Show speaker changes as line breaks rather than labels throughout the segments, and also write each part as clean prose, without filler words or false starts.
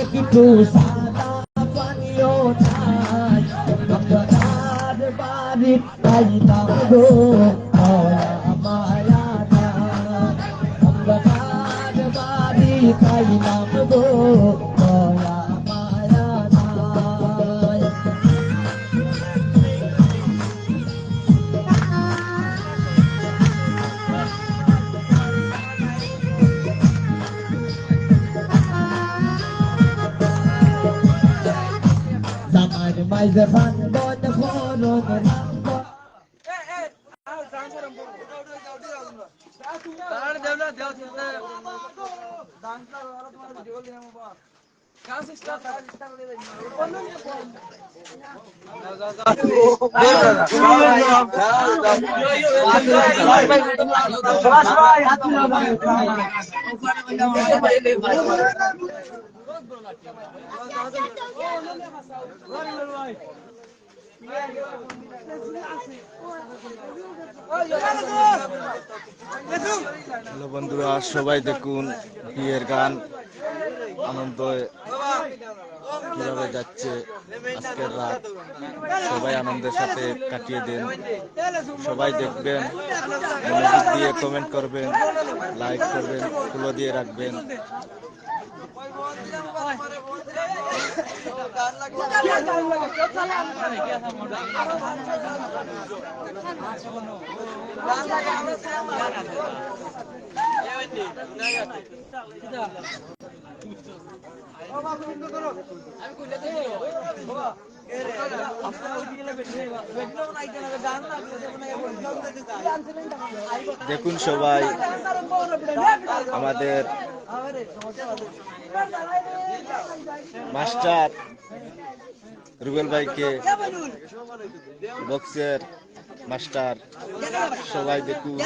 একটু সাদা পানীয় চাই আপনার বাড়ি খাইতাম গো মায়া আপনার বাড়ি খাইলাম গো মায়া Zaman mai zaman bon phoro nam bo
hello বন্ধুরা, সবাই দেখুন বিয়ের গান আনন্দ কিভাবে যাচ্ছে আজকের রাত। সবাই আনন্দের সাথে কাটিয়ে দেন, সবাই দেখবেন, মনোযোগ দিয়ে কমেন্ট করবেন, লাইক করবেন, ফলো দিয়ে রাখবেন। দেখুন সবাই আমাদের মাস্টার রুবেল ভাইকে, বক্সের মাস্টার, সবাই দেখুন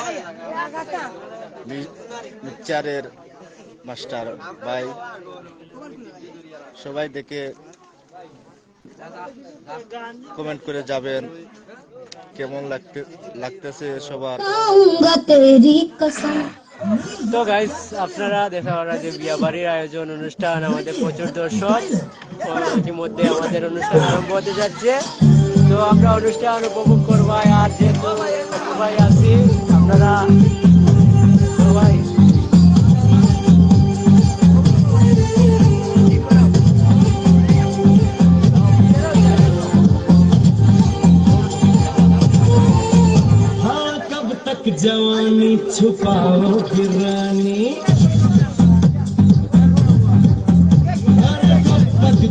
মিক্সচারের মাস্টার ভাই, সবাই দেখে কমেন্ট করে যাবেন কেমন লাগতেছে সবার।
তো গাইস, আপনারা দেখা হলো যে বিয়া বাড়ির আয়োজন অনুষ্ঠান, আমাদের প্রচুর দর্শক, ইতিমধ্যে আমাদের অনুষ্ঠান আরম্ভ হতে যাচ্ছে। তো আমরা অনুষ্ঠান উপভোগ করবো, আর যেহেতু সবাই আছি, আপনারা সবাই
जवानी छुपाओ गिरानी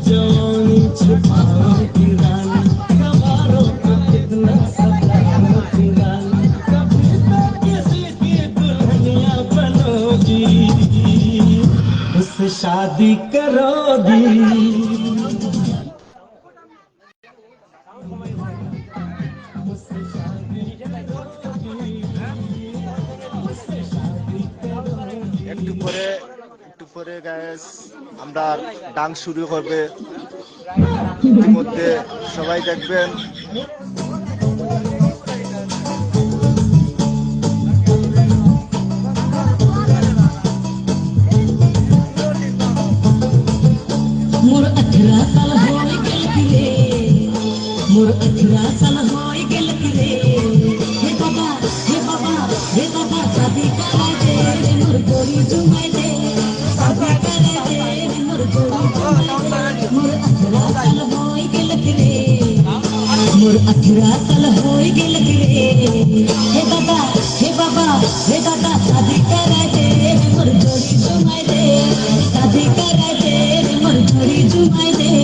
जवानी छुपाओ गिरानी कबारों को कितना सताओ गिरानी कभी तो किसी की दुल्हनिया बनोगी उससे शादी करोगी।
একটু পরে গাইস আমরা ডান্স শুরু করবে, ইতিমধ্যে সবাই দেখবেন।
मोर 18 साल होय गेल रे, मोर 18 साल होय गेल रे, हे बाबा हे बाबा हे बाबा शादी करे दे मोर गोरी जुमाई दे, शादी करे दे मोर गोरी जुमाई दे, मोर 18 साल होय गेल रे, मोर 18 साल होय गेल रे, हे बाबा हे बाबा हे दादा शादी करे दे मोर गोरी जुमाई दे, शादी करे दे मोर गोरी जुमाई दे।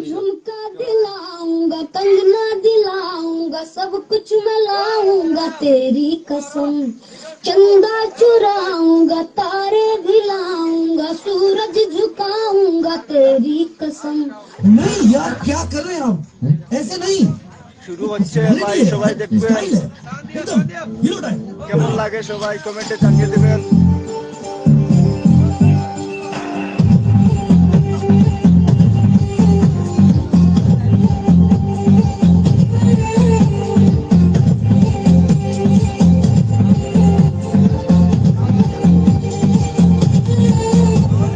झुमका दिलाऊंगा, कंगना दिलाऊंगा, सब कुछ मैं लाऊंगा तेरी कसम। चंदा चुराऊंगा, तारे दिलाऊंगा, सूरज झुकाऊंगा तेरी कसम।
नहीं यार, क्या कर रहे हैं आप? ऐसे नहीं।
শুরু হচ্ছে ভাই, সবাই দেখবেন। কেমন লাগে সবাই কমেন্টে জানিয়ে দেবেন।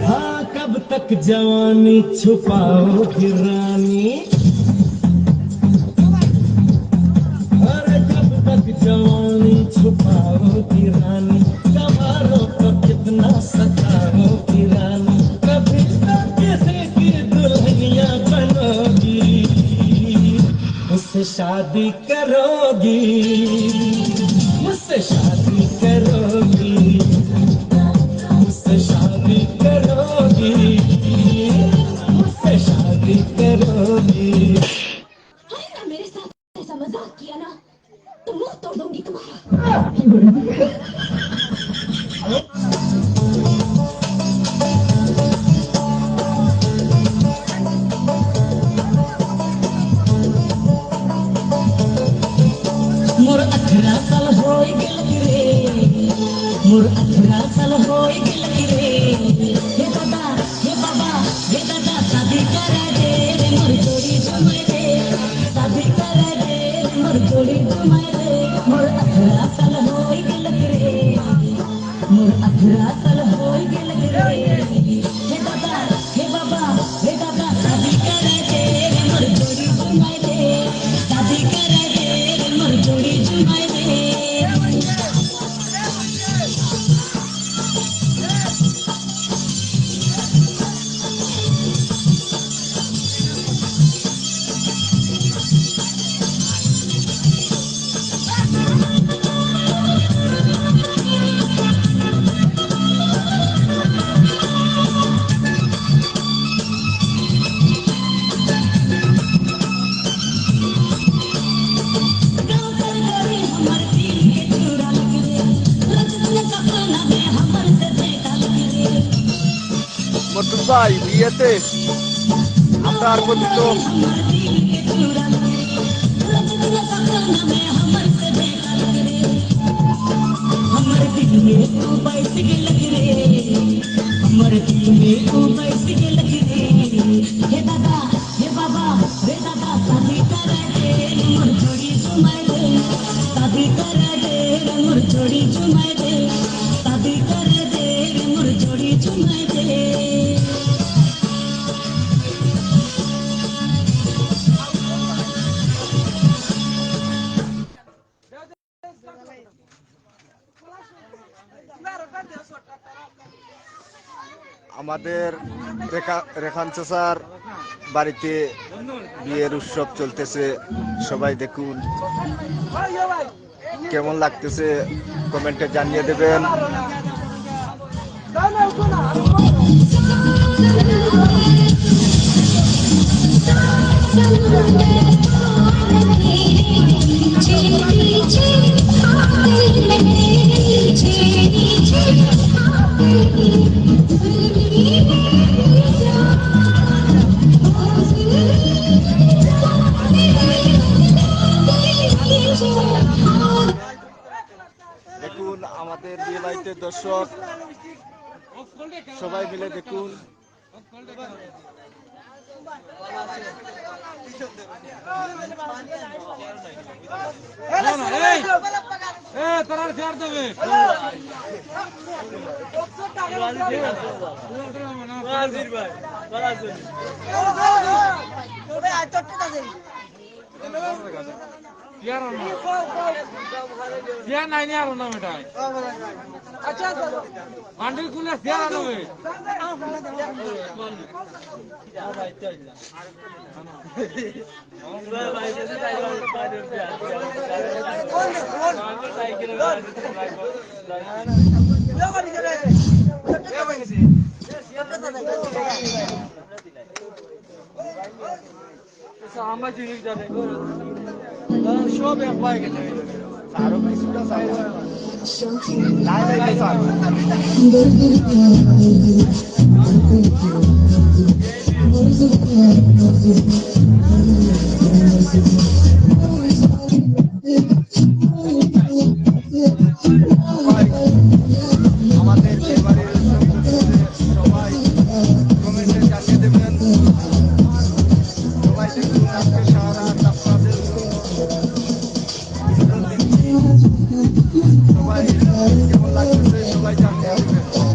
हाँ, कब तक जवानी छुपाओगी रानी, अरे कब तक जवानी छुपाओगी रानी, कबारों को कितना सताओगी रानी, कभी तो किसी की दुल्हनिया बनोगी, मुझसे शादी करोगी, मुझसे शादी करोगी, मुझसे शादी करोगी, मुझसे शादी करोगी।
अरे मेरे साथ ऐसा मजाक किया ना तो मुंह तोड़ दूंगी तुम्हारा। मोर 18 साल होई गेल रे, मोर 18 साल होई गेल रे, हे दादा हे बाबा हे दादा शादी करा दे रे मोर जोड़ी जमाई दे, शादी करा दे रे मोर जोड़ी जमाई दे। मोर 18 साल होई गेल रे, मोर 18 साल होई गेल रे, हे दादा हे बाबा हे दादा शादी करा दे रे मोर जोड़ी जमाई दे, शादी करा दे रे मोर जोड़ी जमाई दे।
মর্তুজ ভাই, বিয়েতে আমরা আর কথিত
हमर दिल में तू बैठ के लग रे, हमर दिल में तू बैठ के लग रे, हे दादा हे बाबा हे दादा शादी करा दे मोर जोड़ी जुमाई दे, शादी करा दे मोर जोड़ी जुमाई दे, शादी करा दे मोर जोड़ी जुमाई दे।
আমাদের রেখান চাচার বাড়িতে বিয়ের উৎসব চলতেছে, সবাই দেখুন। কেমন লাগতেছে কমেন্টে জানিয়ে দেবেন। দেখুন আমাদের বিয়ে বাড়িতে দর্শক সবাই মিলে দেখুন।
আমরা জিনিস জানি সব এক পায়ে গেছে আরো কিছুটা চাই
আমাদের এবারের সবাই কমেন্টে জানিয়ে দেবেন সবাই দেখুন আজকে সারা রাত আপনাদের সবাই কেমন লাগছে সবাই জানিয়ে দেবেন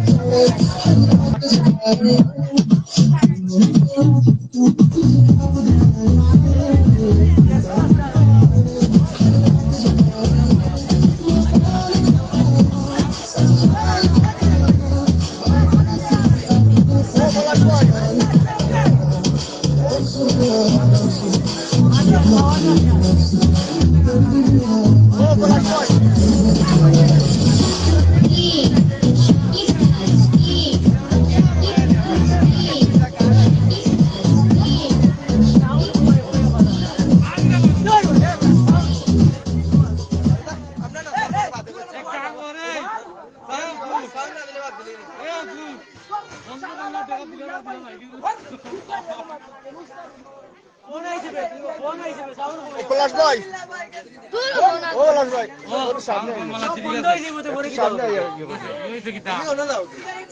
পলাশ ভাই ও পলাশ ভাই সামনে সামনে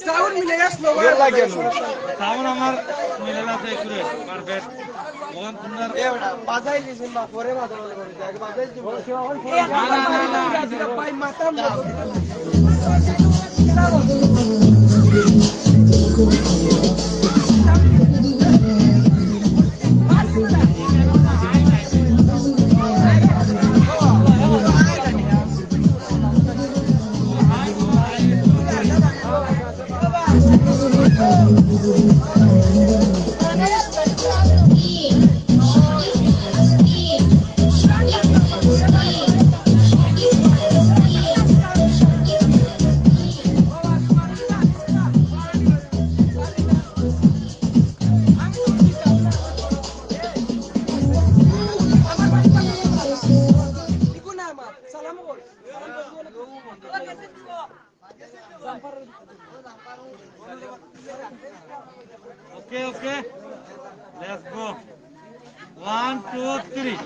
সাউন্ড মিলে গেছে লাগে সাউন্ড আমার মিলে না তাই করে পারফেক্ট ওখান তোমরা বাজাই দিছেন বা পরে বাজাই করে আগে বাজাই দিব না ভাই মাতাম
Okay, okay. Let's go. 1, 2, 3.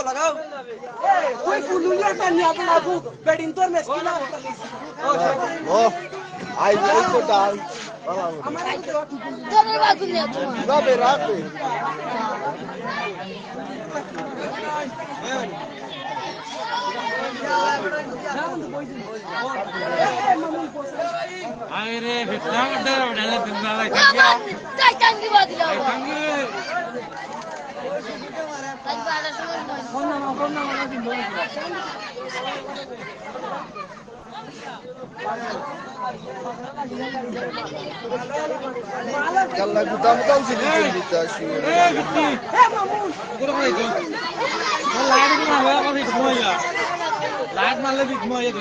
लगाओ कोई फुलुलिया का नहीं आता आपको बैटिंग तो में स्किल
ओ आई तो डाल Rabe Rabe
Aire, bilang ada dalam tinggal lagi. Cai tanggi badila. Tanggi.
Kalau gutam gutam sih kita sih.
Gitu. Mamun. Kurang itu. Light ni mana? Apa ni semua ya? Light mana lebih semua ya?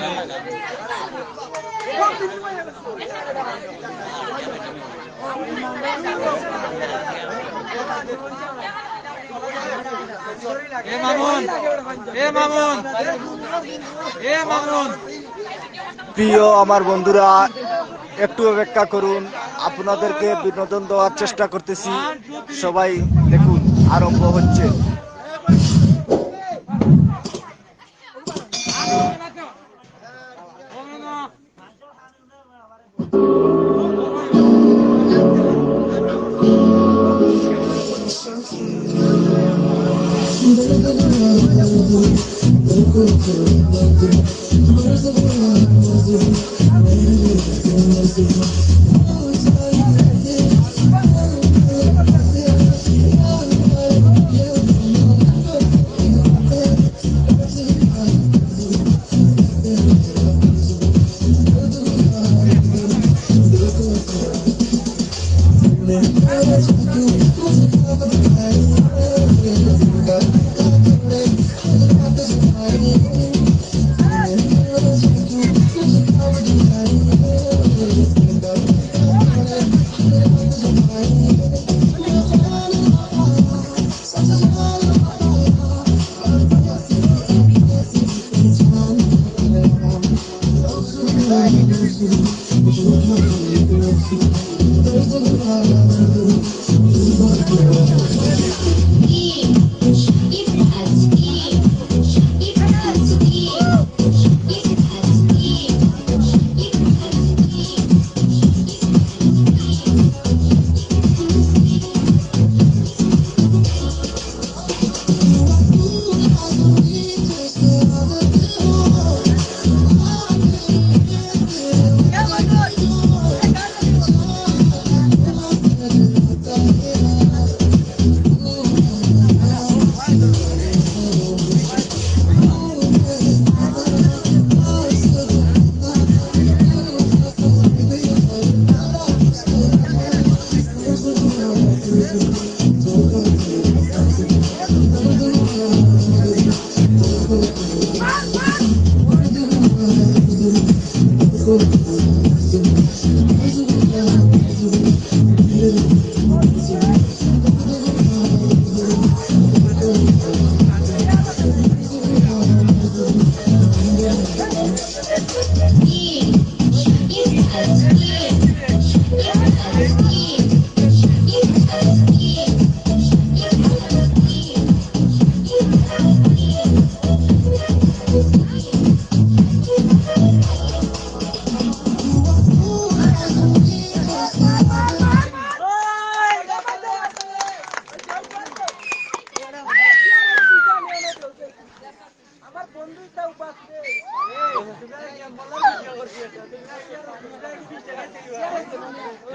প্রিয় আমার বন্ধুরা একটু অপেক্ষা করুন আপনাদেরকে বিনোদন দেওয়ার চেষ্টা করতেছি সবাই দেখুন আরম্ভ হচ্ছে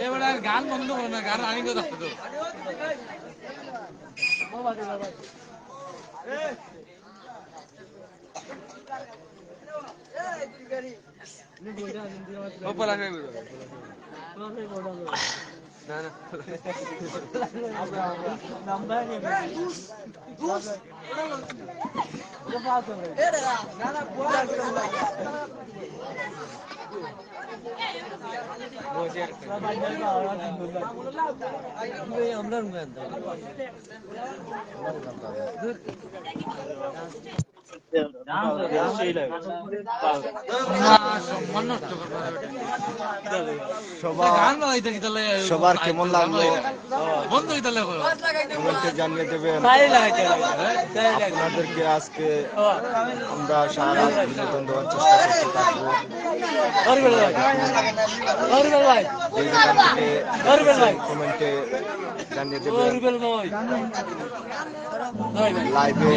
এবার আর গান বন্ধ করো না, গান রানিং করে থাকতো।
সবার কেমন লাগলো কমেন্টে জানিয়ে দেবেন। আপনাদেরকে আজকে আমরা সারা রাত বিনোদন দেওয়ার চেষ্টা করতে থাকবো। এই যেখান থেকে কমেন্টে জানিয়ে দেবেন লাইভে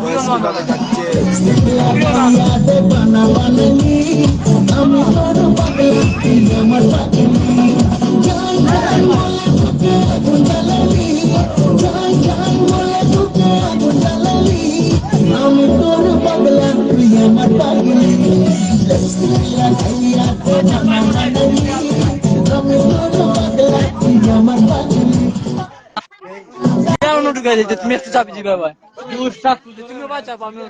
ভয়েস কিভাবে যাচ্ছে।
আমি তোর পাগলা তুই আমার পাগলি আমি তোর পাগলা তুই আমার পাগলি
তুমি একটু চাপি দিবে ভাই তুমি ভাই চাপ আমি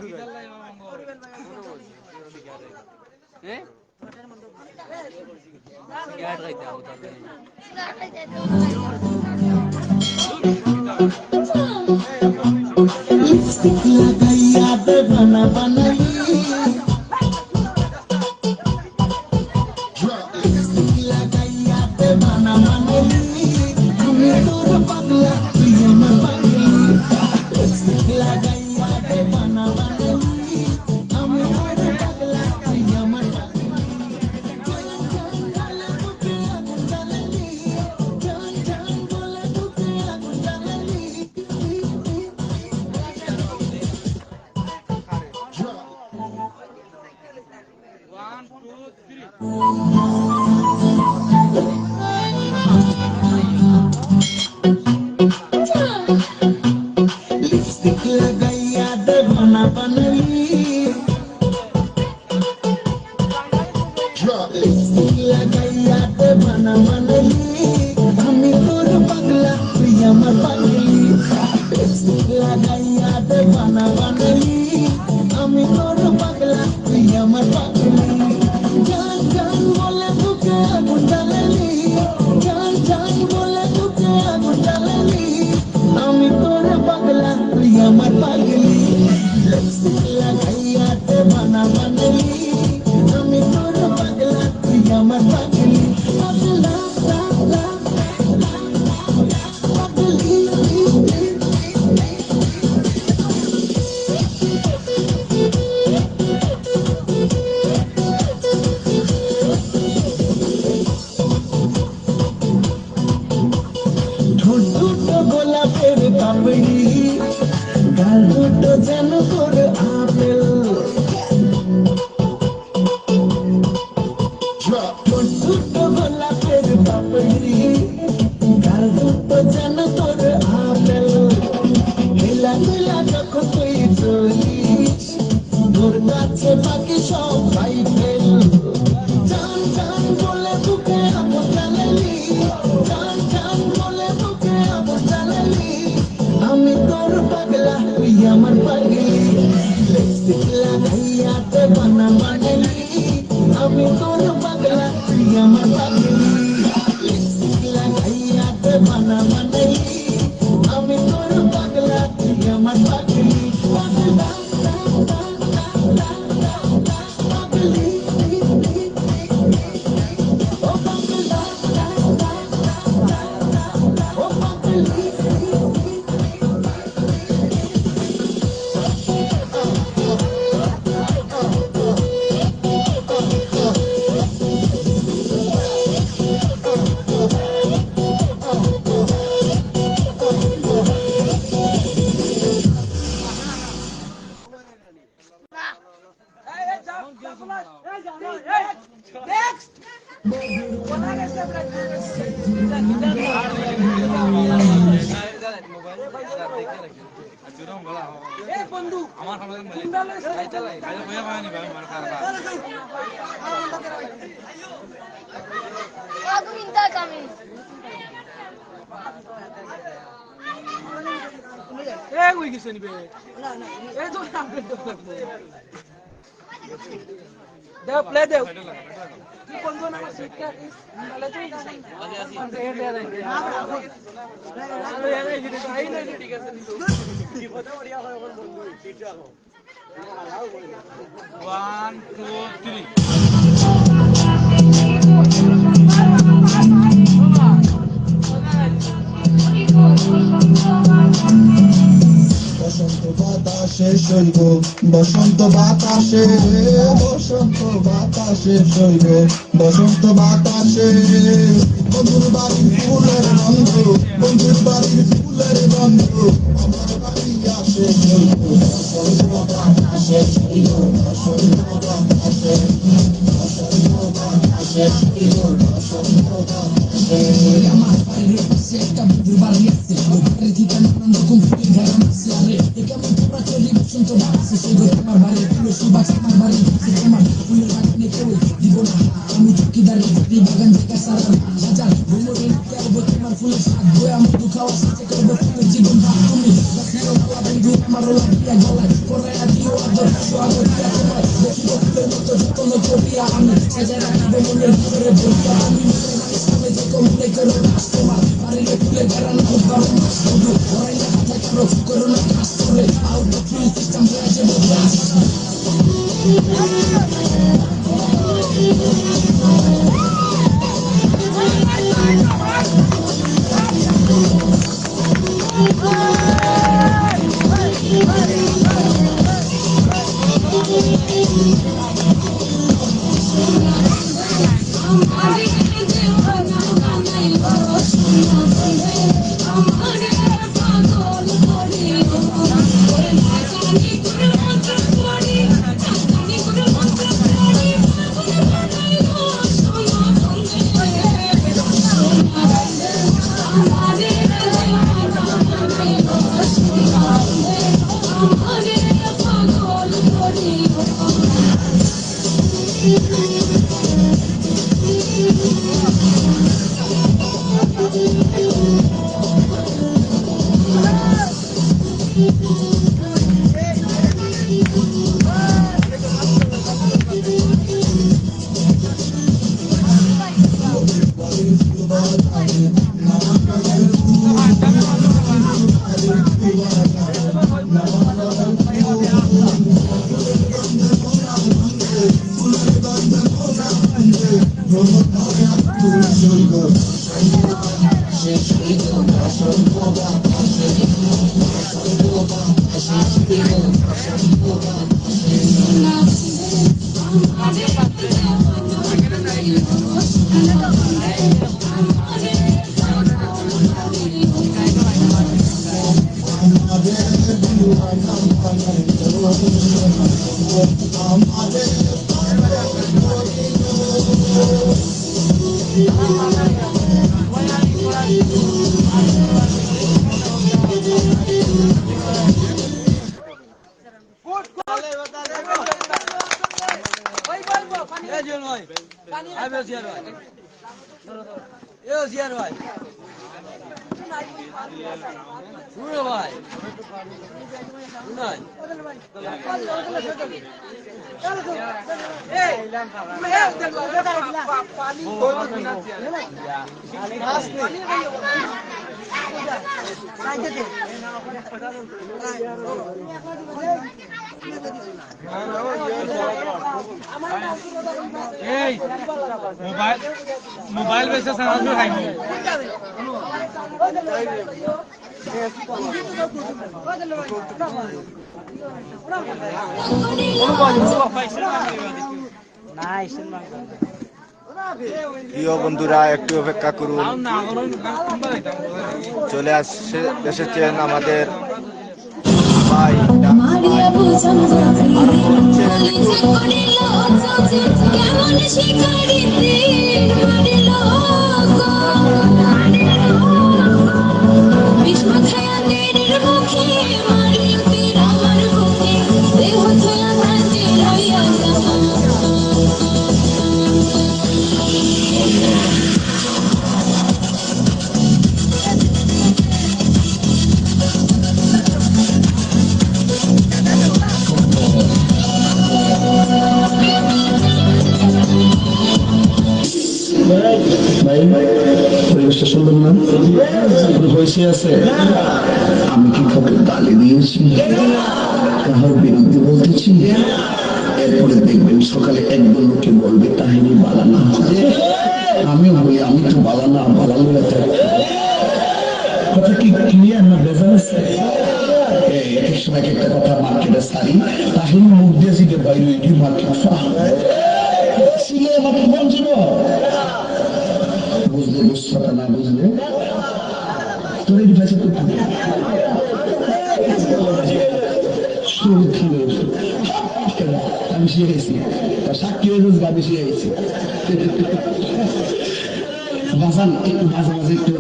लिपस्टिक लगाइया दे बना बनाई लिपस्टिक लगाइया दे बना बनाई हमें तोर पगला तुझ में पगली लिपस्टिक लगाइया दे बना बनाई हमें तोर पगला तुझ में पगली जान बोले तू क्या गुंजाली लिपस्टिक लगाइया दे बना बनाई लिपस्टिक लगाइया दे बना बनाई हमें तोर पगला পাগলি পাগলা পাগলা পাগলি ঠোঁট দুটো গোলাপের পাপড়ি গাল দুটো যেন তোর আপেল ঠোঁট দুটো গোলাপের পাপড়ি গাল দুটো যেন তোর আপেল হেলা মেলা যখন তুই চলিস তোর কাছে বাকি সবাই ফেল জান জান বলে বুকে আপন জ্বালালি জান জান বলে বুকে আপন জ্বালালি আমি তোর পাগলা তুই আমার পাগলি লিপস্টিক লাগাইয়া তে বানা বানালি আমি তোর পাগলা তুই আমার পাগলি লিপস্টিক লাগাইয়া তে বানা বানালি আমি তোর পাগলা তুই আমার পাগলি পাগলা পাগলি ও পাগলা ও পাগলি
দেও প্লে দেও One, two, three.
বসন্ত বাতাসে শৈব বসন্ত বাতাসে বসন্ত বাতাসে শৈব বসন্ত বাতাসে বন্ধুর বাড়ির ফুলের গন্ধ বন্ধুর বাড়ির ফুলের গন্ধ আমার বাড়ি আসে শৈব বসন্ত বাতাসে শৈব বসন্ত বাতাসে বসন্ত বাতাসে শৈব বসন্ত বাতাসে আমার বাড়ির পাশে একটা বন্ধুর বাড়ি আছে বাড়ির ঠিকানা নানান রকম ফুলের ঘেরা আছে আরে কেমন তোমরা চলি বসন্ত বাতাসে শৈব তোমার বাড়ির ফুলের সুবাস আমার বাড়ির আমার ফুলের বাগানে কেউ দিব না আমি চকিদারি বাগান থেকে সারা হাজার ভ্রমণে করবো তোমার ফুলের শাক বয়ে আমি দু খাওয়া সাথে করবো ফুলের জীবন ভাগ তুমি বন্ধু আমার লাগিয়া গলায় পরে দিও আদর স্বাগত তোমায় দেখিব ফুলের মতো যত্ন করিয়া আমি সাজা রাখিব মনের ভিতরে বইয়া আমি ইসলামে যত মনে করো নাচ তোমার বাড়িলে ফুলে বেড়ানো বারো মাস বন্ধু ঘরাইলে হাতে করো করো না কাজ করে আউট অফ ফিল সিস্টেম হয়ে যাবে Vamos
এই মোবাইল বেচে সাহায্য খাইনি
প্রিয় বন্ধুরা একটু অপেক্ষা করুন, চলে এসেছেন আমাদের ভাই
মারিয়া বুঝাম কেমন শিকারিতে বিষ্ম খায়াতের মুখে মালিকের আমার বুকে দেহ থয়া কাজে লইয়া
পরিবেশটা সুন্দর না? হয়েছে আছে আমি কি কাউকে গালি দিয়েছি, কাহার বিরুদ্ধে বলতেছি? এরপরে দেখবেন সকালে একজন লোকে বলবে তাহিনী বালানা, আমিও বলি আমি তো বালানা, বালানো কথা কি ক্লিয়ার না? বেজান আছে এক সময় একটা কথা মার্কেটে সারি তাহিনী মুখ দিয়ে জিগে বাইরে এটি মার্কেট ছিল আমাকে মন জীব বুঝলে বুঝতে না বুঝলে তোর এই ভাষা তো আমি শিখেছি তার সাক্ষী হয়ে গাবি শিখেছি বাজান একটু মাঝে মাঝে একটু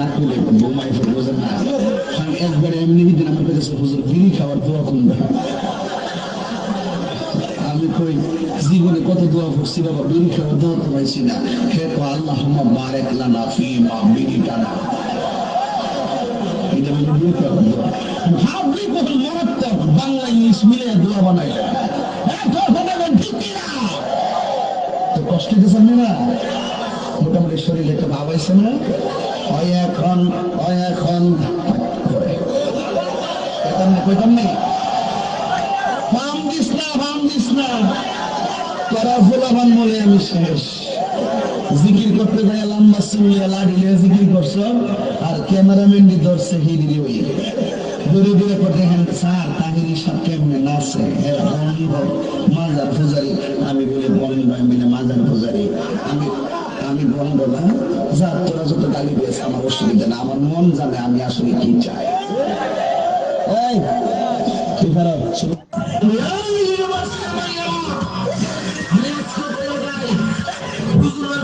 না করলে বোমাই বোঝেন না আমি একবারে এমনি দিন আমার কাছে হুজুর বিড়ি খাওয়ার দোয়া করুন আমি কই জীবনে কত দোয়া করছি বাবা, বিড়ি খাওয়ার দোয়া তো পাইছি না। হে তো আল্লাহুম্মা বারিক লানা ফীমা বিড়ি টানা, এটা আমি বিড়ি খাওয়ার দোয়া ভাবলি কত মারাত্মক বাংলা ইংলিশ মিলে দোয়া বানাই তো কষ্ট দিয়েছেন না মোটামুটি শরীরে একটা ভাব আইছে না? এখন কইতাম নেই ফাম দিস না তোরা ফুলাবান বলে আমি শেষ। জিকির করতে যায় লম্বা চুলিয়া লাড়িলে জিকির করছ আর ক্যামেরাম্যান ধরছে হিড়ি ওই দূরে দূরে করে দেখেন স্যার তাহিরি সব কেমনে নাচে মাজার পূজারি। আমি বলি বন্ধ মিলে মাজার পূজারি, আমি বন্ধ না যা তোরা যত গালি দিয়েছে আমার অসুবিধা না, আমার মন জানে আমি আসলে কি চাই। তুই খারাপ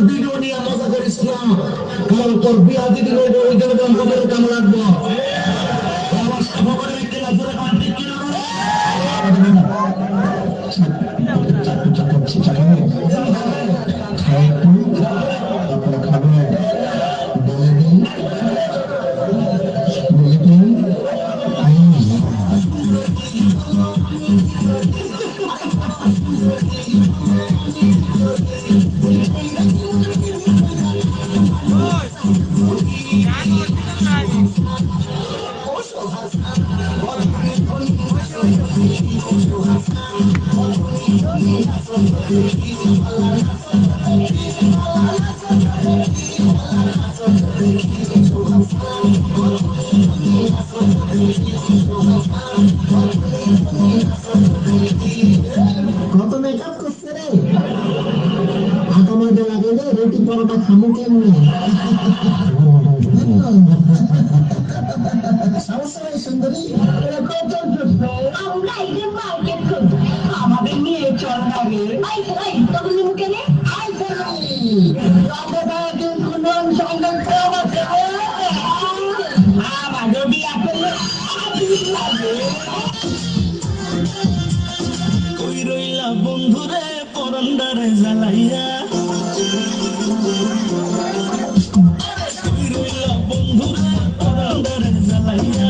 ভিডিও নিয়ে মজা করিস না, কারণ তোর বিয়া দিদি রইবে ওই জন্য কেমন লাগবো আমার সবার একটা নজরে
কত মেকআপ করছে রে হাঁটা মাঝে লাগে রে রুটি পরোটা খামু কেমনি সমস্যা নেই সুন্দরী
আমরা এই যে মার্কেট করবো আমাদের নিয়ে চল না রে আই আই তখন মুখে নে আই আমার যদি আসলে
কই রইলা বন্ধুরে পরন্দারে জ্বালাইয়া কই রইলা বন্ধুরে পরন্দারে জ্বালাইয়া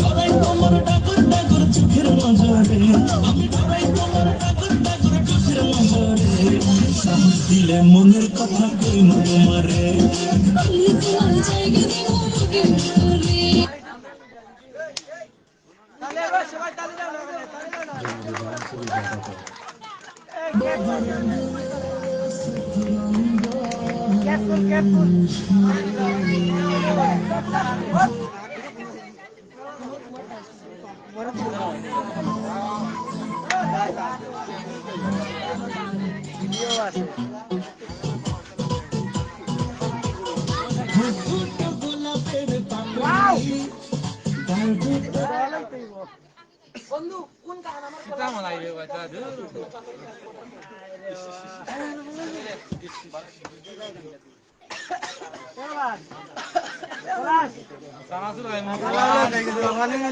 করাই তোমার ডাকর ডাকর চোখের নজরে আমি করাই তোমার ডাকর ডাকর চোখের নজরে সাহস দিলে মনের কথা কই তোমারে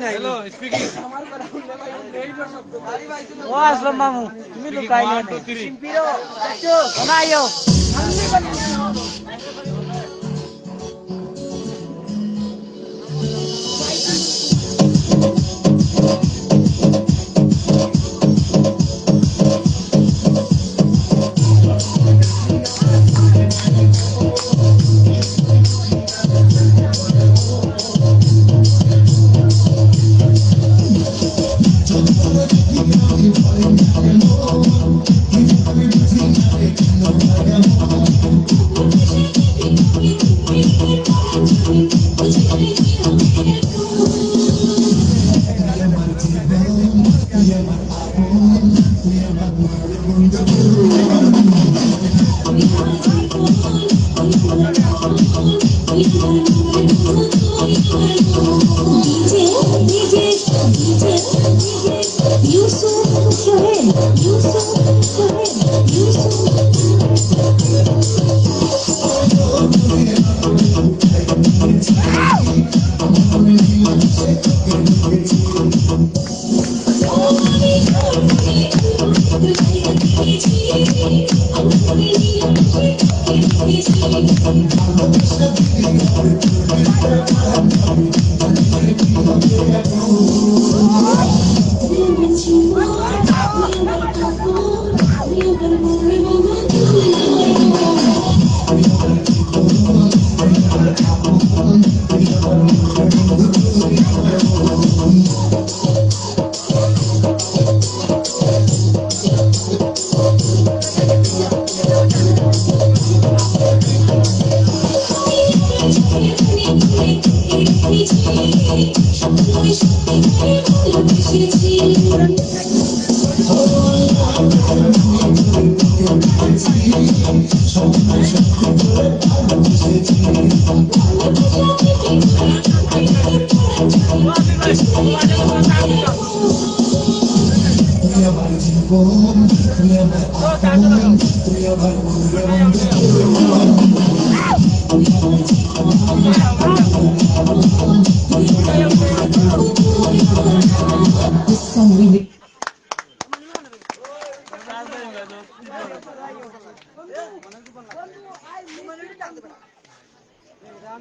হ্যালো স্পিকিং
ও আসলাম মামু তুমি লুকাইলে সিম্পিরো আচ্ছা বানাইও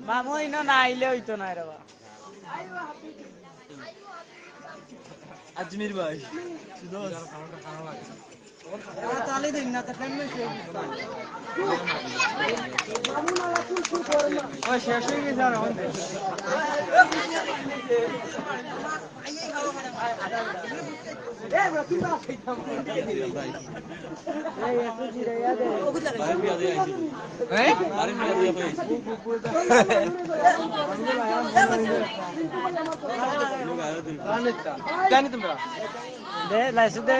মামু ইনো না আইলে হইতো না রে বাবা
আজমির ভাই তাহলে দিন না তো ফ্যামিলি শেষ হয়ে গেছে আর জানি তোমরা
দে লাইসেন্স দে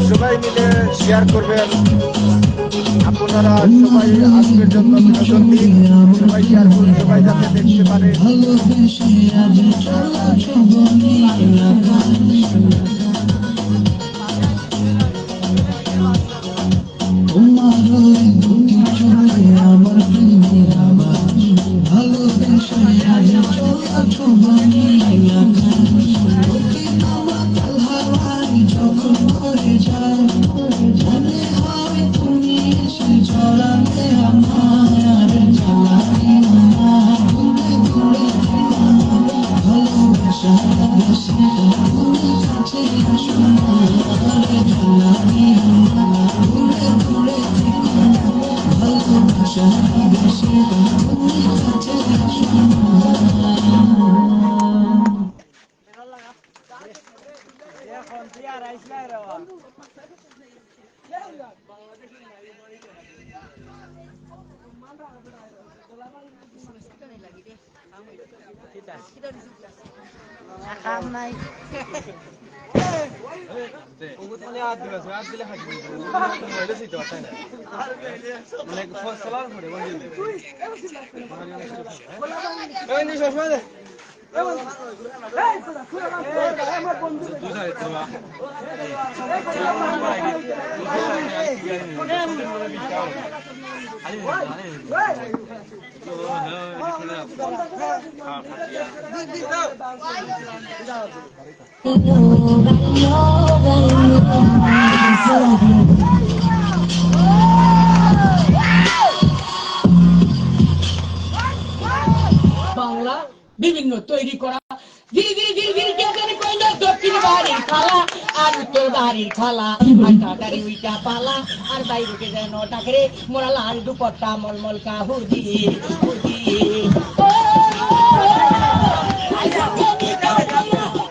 সবাই মিলে শেয়ার করবেন। আপনারা সবাই আজকের জন্য বিনোদন দিন, সবাই শেয়ার করুন, সবাই যাতে দেখতে পারে।
বহুত মানে হাত দিলে খাই দিবি মোবাইলে চিতে পারতাই না মানে ফসলার পরে বন্ধ দিলে এই নি সসমা দে
বাংলা বিভিন্ন তৈরি করা ধীরে ধীরে ধীরে ধীরে কে জানি কইলো দক্ষিণ বাড়ির খালা আর উত্তর বাড়ির খালা আর তাড়াতাড়ি উইটা পালা আর বাইরে যেন ডাকরে মোরা লাল দুপট্টা মলমল কাহুর দিয়ে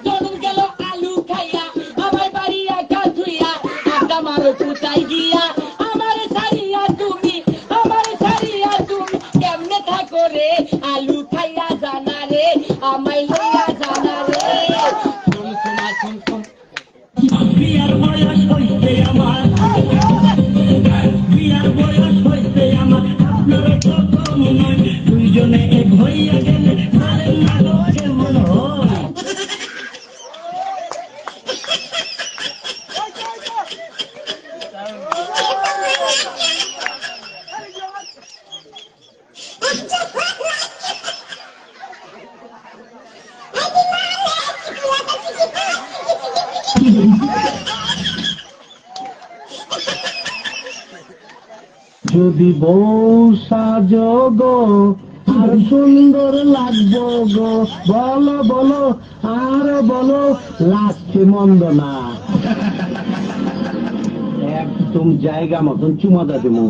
জনম গেল আলু খাইয়া আমার বাড়ি একা ধুইয়া একটা মারো কোথায় গিয়া আমার ছাড়িয়া তুমি কেমনে থাকো রে আলু খাইয়া জানা রে আমায় লইয়া জানা রে
বিয়ার বয়স হইতে আমার বিয়ার বয়স হইতে আমার আপনারা তো কম নয় দুইজনে এক হইয়া গেলে পারেন না গো কেমন হয় যদি বউ সাজো গো আর সুন্দর লাগবো গো বলো বলো আর বলো লাগছে মন্দ না একদম জায়গা মতন চুমাদা দেবো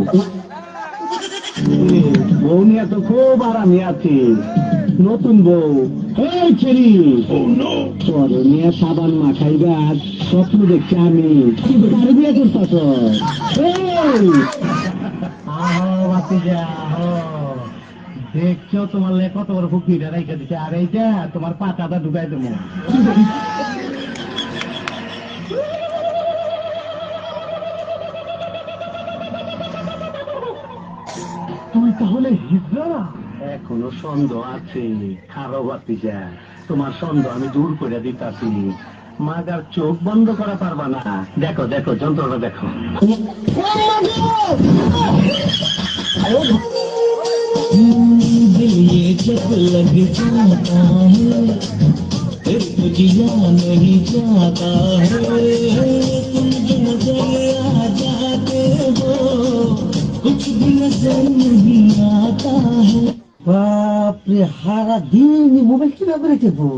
বউ নিয়ে তো খুব আরামে আছি নতুন বউ এই ছেড়ি তোর নিয়ে সাবান মাখাইবার স্বপ্ন দেখছি আমি কার বিয়ে করতেছ দেখছো তোমার কত বড় ফুকিটা রেখে দিচ্ছে আর এইটা তোমার পাতাটা ঢুকাই দেবো তুই তাহলে হিজড়া এখনো সন্দেহ আছে খারো বাতিজা তোমার সন্দেহ আমি দূর করে দিতাছি মাগার চোখ বন্ধ করা পারবা না দেখো দেখো যন্ত্রটা দেখো दिल ये जब लग जाता है फिर तो जिया नहीं जाता है तुम जो नजर आ जाते हो कुछ भी नजर नहीं आता है बाप रे हारा दिन मोबाइल কিভাবে রেখেবো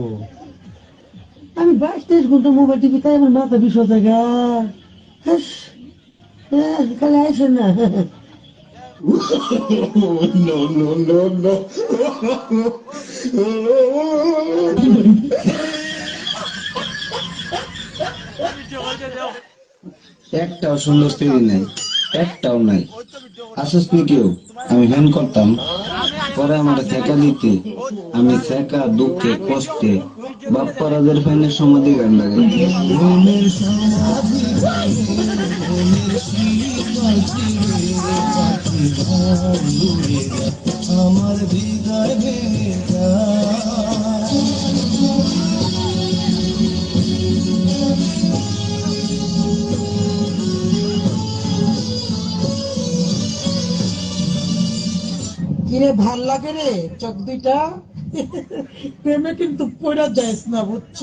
আমি 22-23 ঘন্টা মোবাইল টিপি তাই আমার মাথা বিষ হয়ে যায় খালি আইসেন না
No, no, no, no.
একটাও সুন্দর স্ত্রী নাই একটাও নাই আসিস তুই কেউ আমি হ্যান করতাম পরে আমার থেকা দিতে আমি থেকা দুঃখে কষ্টে বাপ পরাদের ফ্যানের সমাধি গান লাগে
আমার হৃদয় ভেঙে
কিরে ভাল লাগে রে চোখ দুইটা প্রেমে কিন্তু পড়া যাইস না বুঝছ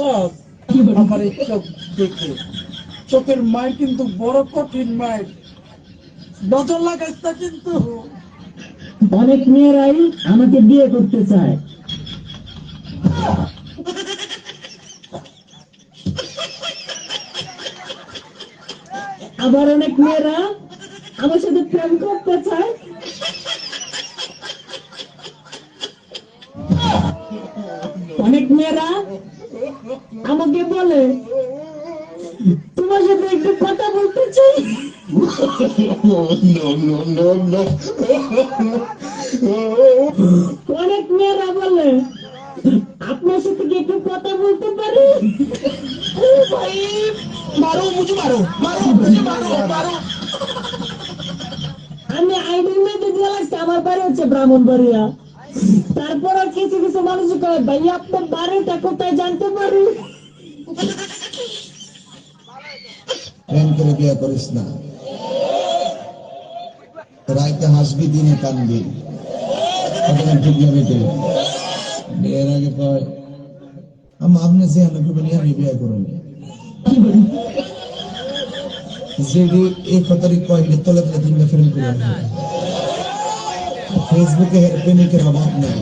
আমার এই চোখ দেখে চোখের মায়ের কিন্তু বড় কঠিন মায়ের নজর লাগাইস না কিন্তু
অনেক মেয়েরাই আমাকে বিয়ে করতে চায়, আবার অনেক মেয়েরা আমার সাথে প্রেম করতে চায়, অনেক মেয়েরা আমাকে বলে
অনেক মেয়েরা বলে আপনার সাথে কি একটু কথা বলতে পারি?
ভাই মারো মুঝে মারো মারো মুঝে মারো মারো।
আমি আইডির মেয়েকে দিয়ে লাগছে, আমার বাড়ি হচ্ছে ব্রাহ্মণবাড়িয়া। তারপর আর কিছু কিছু মানুষ কয় ভাই আপনার বাড়িটা কোথায় জানতে পারি?
প্রেম করে বিয়ে করিস না, রাইতে হাসবি দিনে কানবি। কথাটা ঠিক না বেটে? বিয়ের আগে কয় আপনি যে আমি বিয়ে করুন, যেটি এই কথাটি কয় তলে তলে তিনটা ফিল্ম করে রাখে। ফেসবুকে প্রেমিকের অভাব নেই,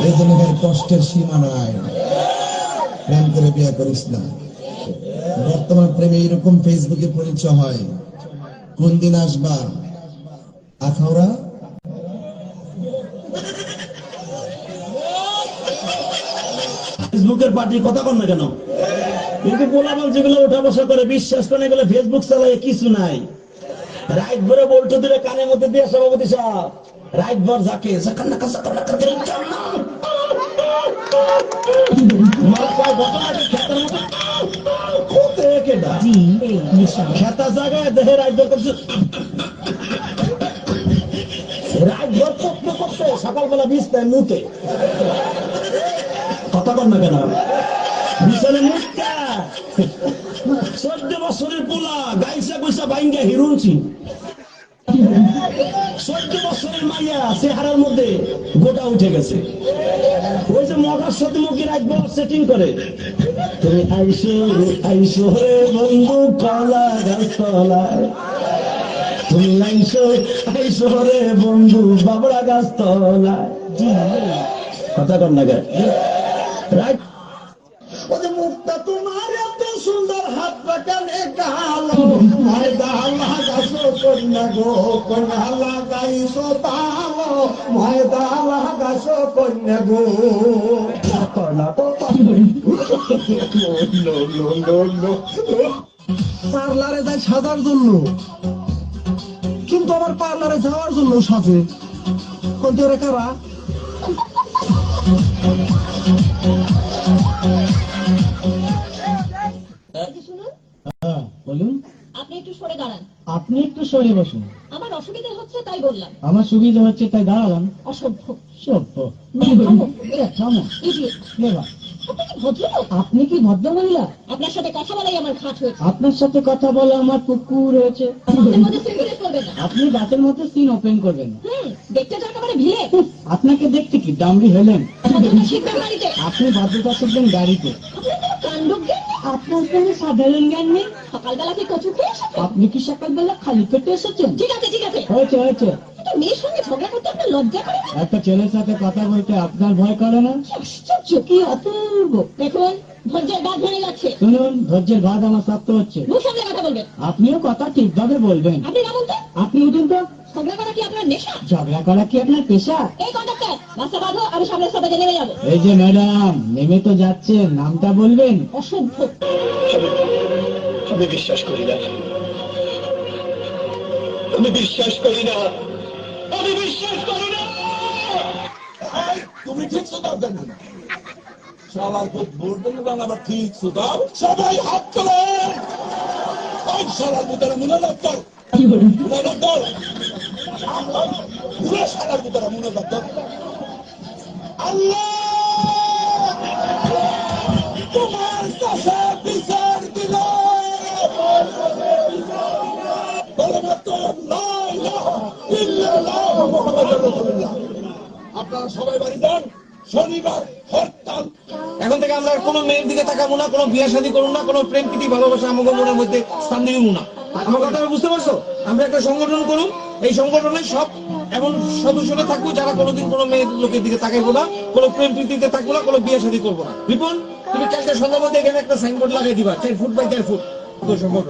এই জন্য ভাই কষ্টের সীমা নাই। প্রেম করে বিয়ে করিস না। বর্তমান প্রেমে এরকম ফেসবুকে পরিচয় হয়। কোন দিন আসবা আখাউড়া?
ফেসবুকের পার্টির কথা কন না কেন? কিন্তু গোলাবাল যেগুলো ওঠা বসা করে বিশ্বাস করে গেলে ফেসবুক চালায় কিছু নাই। রাইট ভরে বলতে দিলে কানের মধ্যে দিয়ে সভাপতি সাহেব রাইট ভর যাকে খেতা জায়গায় দেহে রাইট ভর করছে, রাইট ভর করতে করতে সকালবেলা বিছনায় মুতে। কথা কন না কেন? বিছানে মুখটা 14 বছরের পোলা গাইসা গুইসা বাইঙ্গা হিরুনছি। 14 বছরের মাইয়া চেহারার মধ্যে গোটা উঠে গেছে। ওই যে মগার সাথে মুখে রাখবো সেটিং করে, তুমি আইসো আইসো রে বন্ধু কলা গাছতলায়, তুমি আইসো আইসো রে বন্ধু বাবরা গাছতলায়। কথা কন না কেন? রাইট ওদের মুখটা তোমার এত সুন্দর, হাত পাকালে কালো, ময়দা লাগাইছো কন্যা গো, কন্যা লাগাইছো ভালো, ময়দা লাগাইছো কন্যা গো।
পার্লারে যাই সাজার জন্য, কিন্তু আমার পার্লারে যাওয়ার জন্য সাজে। কোনটি ওরা কারা?
বলুন।
আপনি একটু সরে দাঁড়ান।
আপনি একটু সরে বসুন।
আমার অসুবিধা হচ্ছে তাই বললাম।
আমার সুবিধা হচ্ছে তাই দাঁড়ালাম।
অসভ্য।
সভ্য।
Idiot। আপনি কি ভদ্রলোক?
আপনি কি ভদ্র মহিলা?
আপনার সাথে কথা বলাই আমার খাট হয়েছে।
আপনার সাথে কথা বলে আমার পুকুর হয়েছে।
আমাদের মধ্যে সিগারেট করবেন না।
আপনি রাতের মধ্যে সিন ওপেন করবেন।
দেখতে তো একেবারে ভিড়ে।
আপনাকে দেখতে কি দামড়ি হলেন?
ভদ্রতা শিখবেন বাড়িতে।
আপনি ভদ্রতা শিখবেন গাড়িতে।
আপনার কোনো কাণ্ডজ্ঞান নেই।
আপনার কোনো সাধারণ জ্ঞান নেই।
সকালবেলা কি কচু খেয়ে এসেছেন?
আপনি কি সকালবেলা খালি পেটে এসেছেন?
ঠিক আছে ঠিক আছে।
হয়েছে হয়েছে।
একটা মেয়ের সঙ্গে ঝগড়া করতে আপনার লজ্জা করে না?
একটা ছেলের সাথে কথা বলতে আপনার ভয় করে না?
আশ্চর্য, কি অপূর্ব। দেখুন ধৈর্যের বাঁধ ভেঙে যাচ্ছে।
শুনুন, ধৈর্যের বাঁধ আমার শক্ত হচ্ছে।
মুখ সামনে কথা বলবেন।
আপনিও কথা ঠিকভাবে বলবেন।
আপনি নামুন তো।
আপনি উঠুন তো।
ঝগড়া করা কি আপনার নেশা?
ঝগড়া করা কি আপনার পেশা?
এই কন্ডাক্টর, রাস্তা বাঁধো, আমি সামনের স্টপেজে নেমে যাবো।
এই যে ম্যাডাম, নেমে তো যাচ্ছেন, নামটা বলবেন?
অসভ্য।
আমি বিশ্বাস করি না, আমি বিশ্বাস করি না, আমি বিশ্বাস করি না।
তুমি ঠিক সুদাও দেন না, সবার খুব বলবেন আবার ঠিক সুদাও। সবাই হাত তোলে। ওই সবার ভিতরে মনে দপ্তর, মনে দপ্তর, পুরো সবার ভিতরে মনে দপ্তর। আল্লাহ তোমার কাছে বিচার দিল। আপনারা সবাই বাড়ি যান, শনিবার হরতাল।
এখন থেকে আমরা কোনো মেয়ের দিকে তাকাবো না, কোনো বিয়ে শাদী করবো না, কোনো প্রেম প্রীতি ভালোবাসা আমাদের মনের মধ্যে স্থান দিব না। আমার কথা বুঝতে পারছো? আমরা একটা সংগঠন করুন, এই সংগঠনে সব এমন সদস্যরা থাকবো যারা কোনোদিন কোনো মেয়ের লোকের দিকে তাকাইবো না, কোনো প্রেম প্রীতিতে থাকবো না, কোনো বিয়ে শাদী করবো না। রিপন, তুমি কালকে সন্ধ্যা মধ্যে এখানে একটা সাইনবোর্ড লাগাই দিবা 4 ফুট বাই 4 ফুট।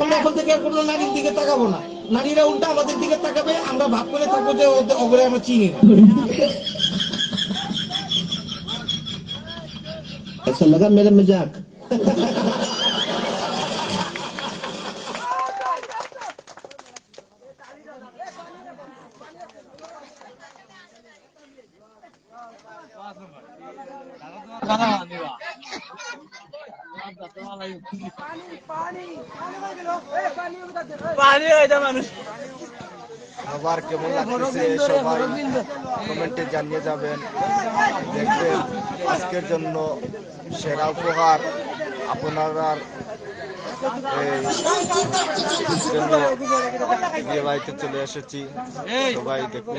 আমরা এখন থেকে আর কোনো নারীর দিকে তাকাবো না, নারীরা উল্টা আমাদের দিকে তাকাবে, আমরা ভাব করে থাকবো যে ওগুলো আমরা চিনি না।
ऐसा लगा मेरा मजाक।
আবার কেমন লাগতেছে সবাই কমেন্টে জানিয়ে যাবেন। দেখবেন আজকের জন্য সেরা উপহার আপনারা বিয়ে বাড়িতে চলে এসেছি, সবাই দেখবেন।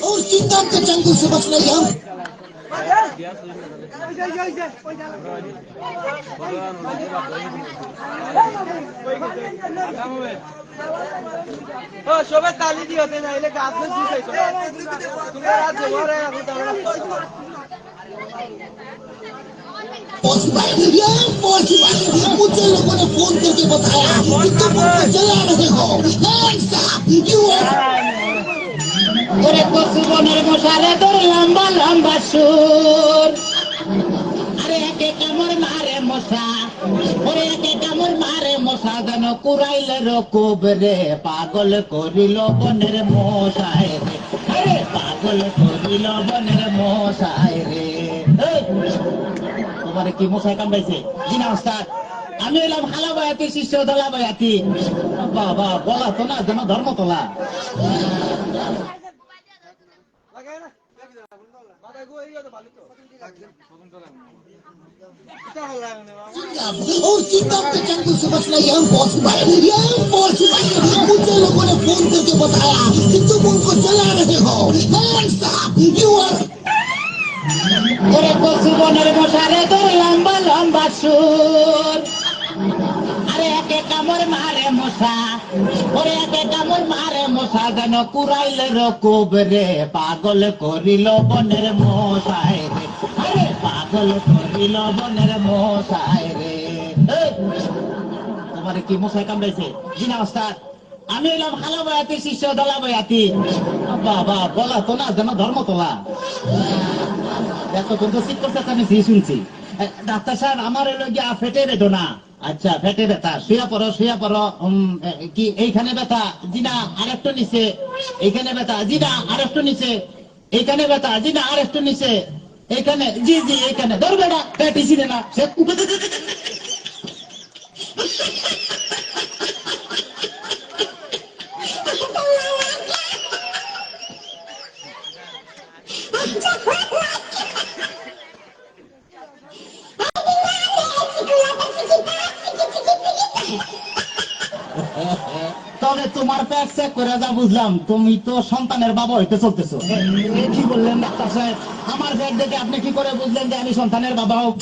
उस चिंता के जंगल से बचना ही हम
সবাই তালি দিয়ে হতে না এলে গাছ তোমরা রাত জমা রয়ে
मुझे लोगों ने फोन करके बताया कि तुम उनको जला रहे हो
ওরে কচু বনের মশারে তোর লম্বা লম্বা সুর আরে একে কামড় মারে মশা ওরে একে কামড় মারে মশা যেন কুড়াইলে রকুব রে পাগল করিল বনের মশায় রে আরে পাগল করিল বনের মশায় রে তোমার কি মশাই কামড়াইছে জিনা ওস্তাদ আমি এলাম হালা বয়াতি শিষ্য দলা বয়াতি বাবা বলা তো না যেন ধর্মতলা
और चिंता के जंगल से बचना ये इम्पॉसिबल मुझे लोगों ने फोन करके बताया कि तुम उनको जला रहे हो
ওরে কচু বনের মশারে তোর লম্বা লম্বা সুর আরে একে কামড় মারে মশা ওরে একে কামড় মারে মশা যেন কুড়াইলে রকুব রে পাগল করিল বনের মশায় রে আরে পাগল করিল বনের মশায় রে তোমার কি মশাই কামড়াইছে জিনা ওস্তাদ আমি এলাম হালা বয়াতি শিষ্য দলা বয়াতি বাবা বলা তো না যেন ধর্মতলা এতক্ষণ তো শীত করছে আমি শুনছি ডাক্তার সাহেব আমার এলো গিয়া ফেটে বেদনা আচ্ছা ফেটে ব্যথা শুয়া পড়ো কি এইখানে ব্যথা জিনা আরেকটু নিচে এইখানে ব্যথা জিনা আরেকটু নিচে এইখানে ব্যথা জিনা আরেকটু নিচে এইখানে জি জি এইখানে ধর বেড়া পেটিছি না সে তবে তোমার পেট চেক করে যা বুঝলাম তুমি তো সন্তানের বাবা হইতে চলতেছো কি বললেন ডাক্তার সাহেব আমার পেট দেখে আপনি কি করে বুঝলেন যে আমি সন্তানের বাবা হোক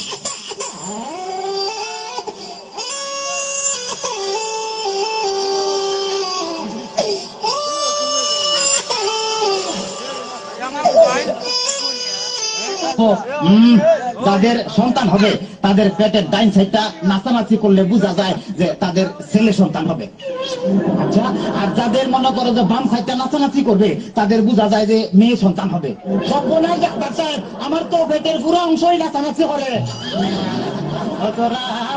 যাদের সন্তান হবে তাদের পেটের ডাইন সাইডটা নাচানাচি করলে বোঝা যায় যে তাদের ছেলে সন্তান হবে আচ্ছা আর যাদের মনে করো যে বাম সাইডটা নাচানাচি করবে তাদের বোঝা যায় যে মেয়ে সন্তান হবে সব বলে আমার তো পেটের পুরো অংশই নাচানাচি করে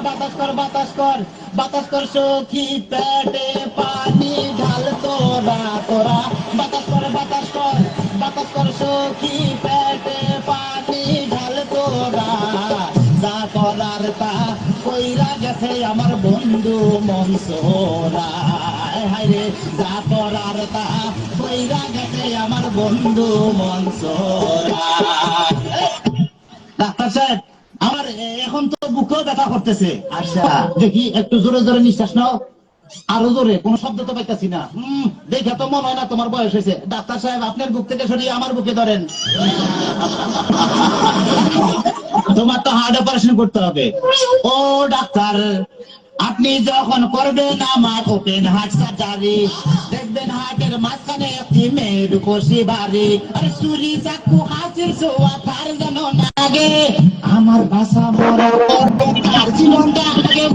বাতাস কর বাতাস কর বাতাস কর সখী পেটে পানি ঢাল তোরা তোরা বাতাস কর বাতাস কর বাতাস কর সখী পেটে পানি ঢাল তোরা যা করার তা কইরা গেছে আমার বন্ধু মনসোরা হায় রে যা করার তা কইরা গেছে আমার বন্ধু মনসোরা ডাক্তার সাহেব আমার এখন তো বুকেও ব্যথা করতেছে আচ্ছা দেখি একটু জোরে জোরে নিঃশ্বাস নাও
আরো জোরে, কোনো শব্দ তো পাইতাছি না। দেখে তো মনে হয় না তোমার বয়স হয়েছে। ডাক্তার সাহেব, আপনার বুক থেকে সরিয়ে আমার বুকে ধরেন। তোমার তো হার্ট অপারেশন করতে হবে। ও ডাক্তার, আপনি যখন করবেন আমার ওপেন হার্ট সার্জারি, দেখবেন হার্টের মাঝখানে একটি মেয়ের কষি বাড়ি। আরে চুরি চাকু হাসির ছোঁয়া তার যেন না লাগে, আমার বাসা মরার পর তার জীবনটা আগে।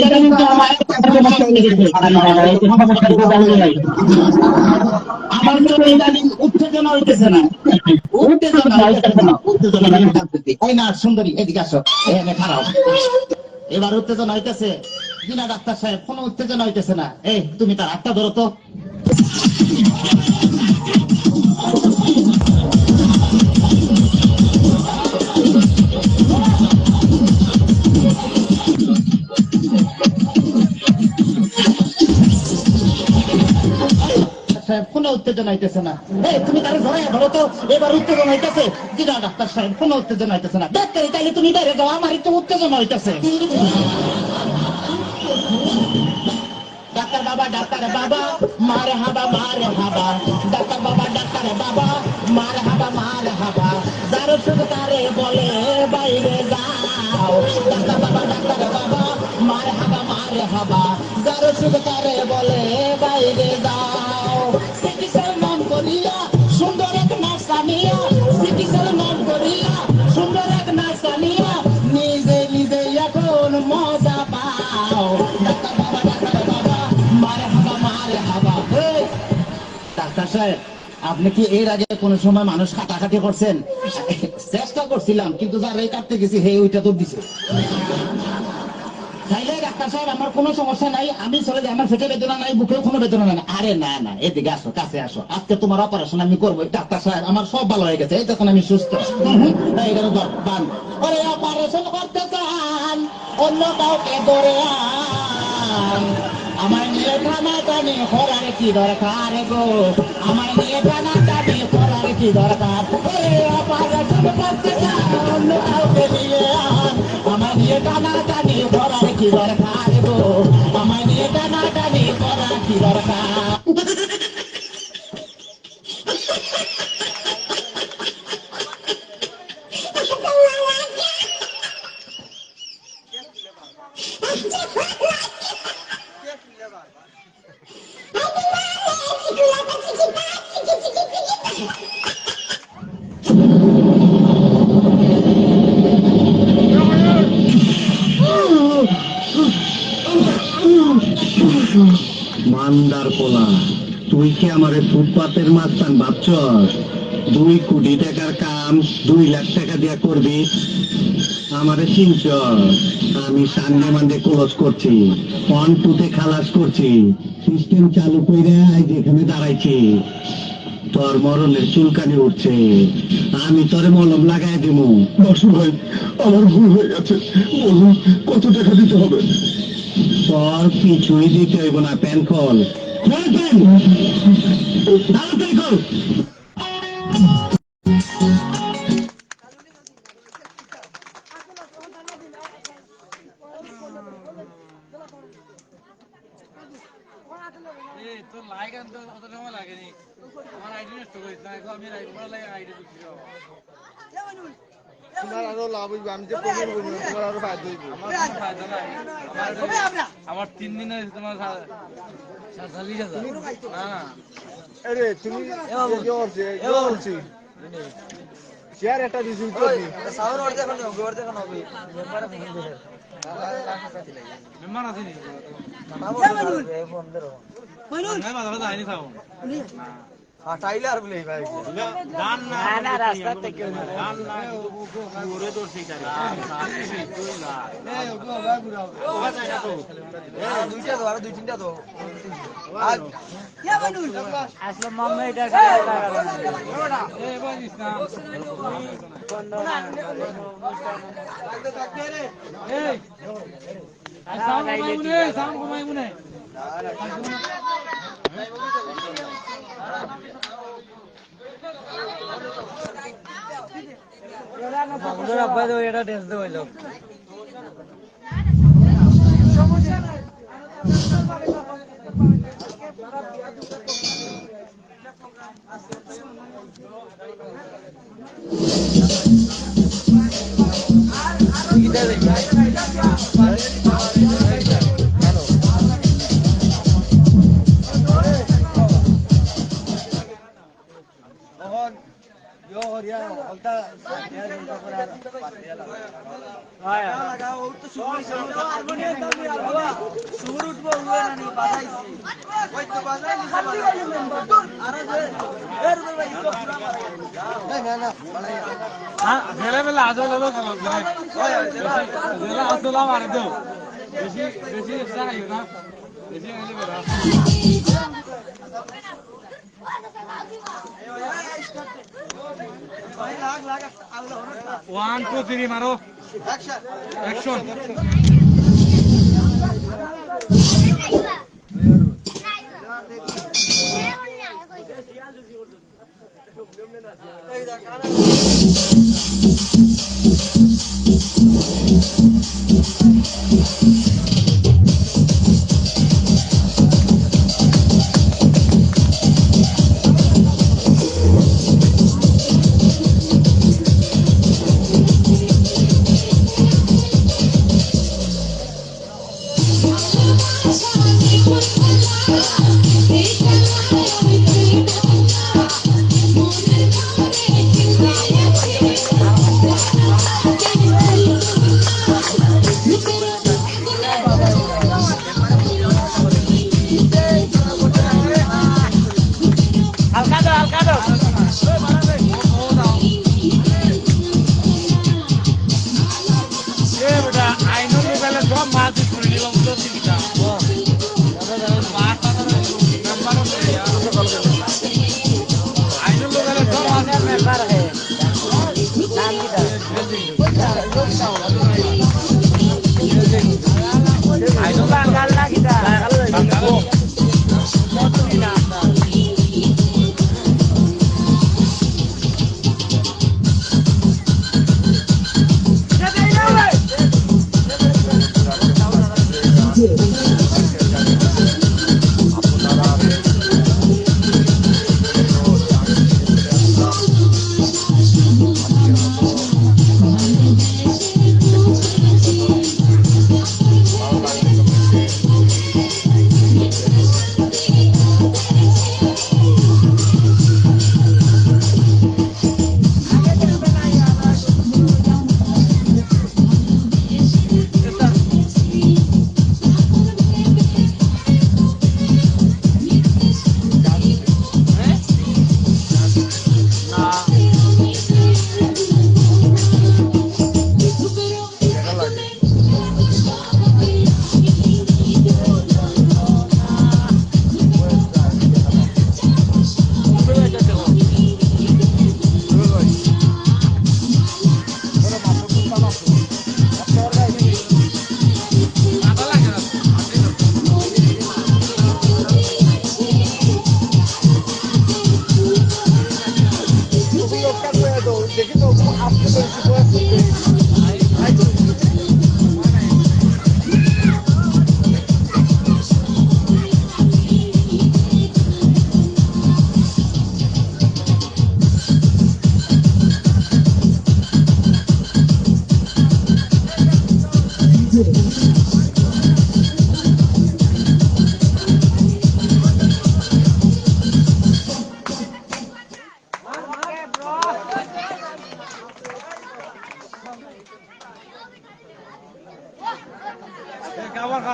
এটা কিন্তু আমার আমার তো ইদানিং উত্তেজনা হইতেছে না, এই না সুন্দরী, এদিকে আসো, এখানে খারাপ। এবার উত্তেজনা হইতেছে কিনা ডাক্তার সাহেব? কোনো উত্তেজনা হইতেছে না। এই তুমি তার হাতটা ধরো তো। কোনো উত্তেজনা হইতেছে না। এই তুমি তার ধরে ধরো তো। এবার উত্তেজনা হইতেছে কিনা ডাক্তার সাহেব? কোনো উত্তেজনা হইতেছে না। ডাক্তার তাইলে তুমি বাইরে যাও, আমার একটু উত্তেজনা হইতেছে। ডাক্তার বাবা, ডাক্তার বাবা, মারে হাবা, মারে হাবা। ডাক্তার বাবা, ডাক্তার বাবা, মারে হাবা, মারে হাবা। যার শুধু তারে বলে বাইরে যাও। ডাক্তার বাবা, ডাক্তার বাবা, মারে হাবা, মারে হাবা। যার শুধু তারে বলে বাইরে যাও। চিকিৎসার নাম করিয়া সুন্দর এক নার্সানিয়া, চিকিৎসার নাম করিয়া সুন্দর এক নার্সানিয়া, নিজে নিজে এখন মজা পাও। ডাক্তার বাবা, ডাক্তার বাবা, মারে হাবা, মারে হাবা। ডাক্তার সাহেব, আপনি কি এর আগে কোন সময় মানুষ কাটাকাটি করছেন? চেষ্টা করছিলাম, কিন্তু যারা কাটতে গেছি হে ওইটা তো দিছে। তাইলে ডাক্তার সাহেব আমার কোনো সমস্যা নাই, আমি চলে যাই, আমার পেটে বেদনা নাই, বুকেও কোনো বেদনা নাই। আরে না না, এদিকে আসো, কাছে আসো, আজকে তোমার অপারেশন আমি করবো। ডাক্তার সাহেব আমার সব ভালো হয়ে গেছে, এই তখন আমি সুস্থ। এখানে বান ওরে অপারেশন করতে চান, অন্য কাউকে ধরে আন। আমার নিয়ে টানা টানি করার কি দরকার গো? আমার নিয়ে টানা টানি করার কি দরকার? ওরে অপারেশন করতে চান, অন্য কাউকে নিয়ে আন। আমার নিয়ে টানা টানি করার কি দরকার গো? আমার নিয়ে টানা টানি করার কি দরকার?
মান্দার পোলা, তুই কি আমারে ফুটপাতের মাস্তান ভাবছস? 2 কোটি টাকার কাম 2 লাখ টাকা দিয়া করবি? আমারে চিনছস? আমি সানডে মানডে ক্লোজ করছি, 1 2 খালাস করছি, সিস্টেম চালু কইরা আজ এখানে দাঁড়াইছি। তোর মরণের চুলকানি উঠছে, আমি তোরে মলম লাগাই দিমু।
দর্শক ভাই, আমার ভুল হয়ে গেছে, বলুন কত টাকা দিতে হবে?
তোর কিছুই দিতে হইব না, প্যান কল তাড়াতাড়ি কর।
তোর লাইক আনতে অত সময় লাগেনি, আমার আইডি নষ্ট করিস না, এখন আমি আইডি দিচ্ছি। তোমার আরো লাভ হইব, আমি যে পেমেন্ট করবো তোমার আরো ফায়দা হইব। আমার কোনো ফায়দা নাই, আমার 3 দিনে তোমার 40,000 না না। আরে তুমি বলছি শেয়ার একটা দিছি তো সাউন্ড ওর দেখো না, ওর দেখো না, মেম্বার আছে নি না বল ফোন ধরো মাইনুল না বাবা যায়নি সাউন্ড টাইলে আর বলে ভাই গান না না রাস্তা থেকে গান না ওরে তো ঠিক আছে তুই না এই ওগো ভাই বুড়া ও ভাই না তো এই দুইটা তো আর দুই তিনটা তো আর কে বানুল আসলে মাম্মা এটা লাগা এই বলিস না বন্ধ না এই সাউন্ড কমাইবুনে সাউন্ড কমাইবুনে এটা ড্রেস দেওয়া বেলা আজ আসলে আমার দেও বেশি বেশি এক্সট্রা খাইও না বেশি খাইলে বেড়া 1 2 3 মারো অ্যাকশন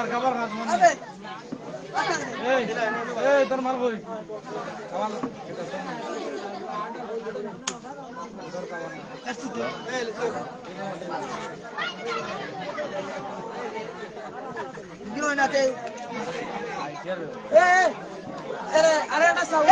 খাবার খা তোমার এই তোর মাল কই খাবার আরে আরে না সাউন্ড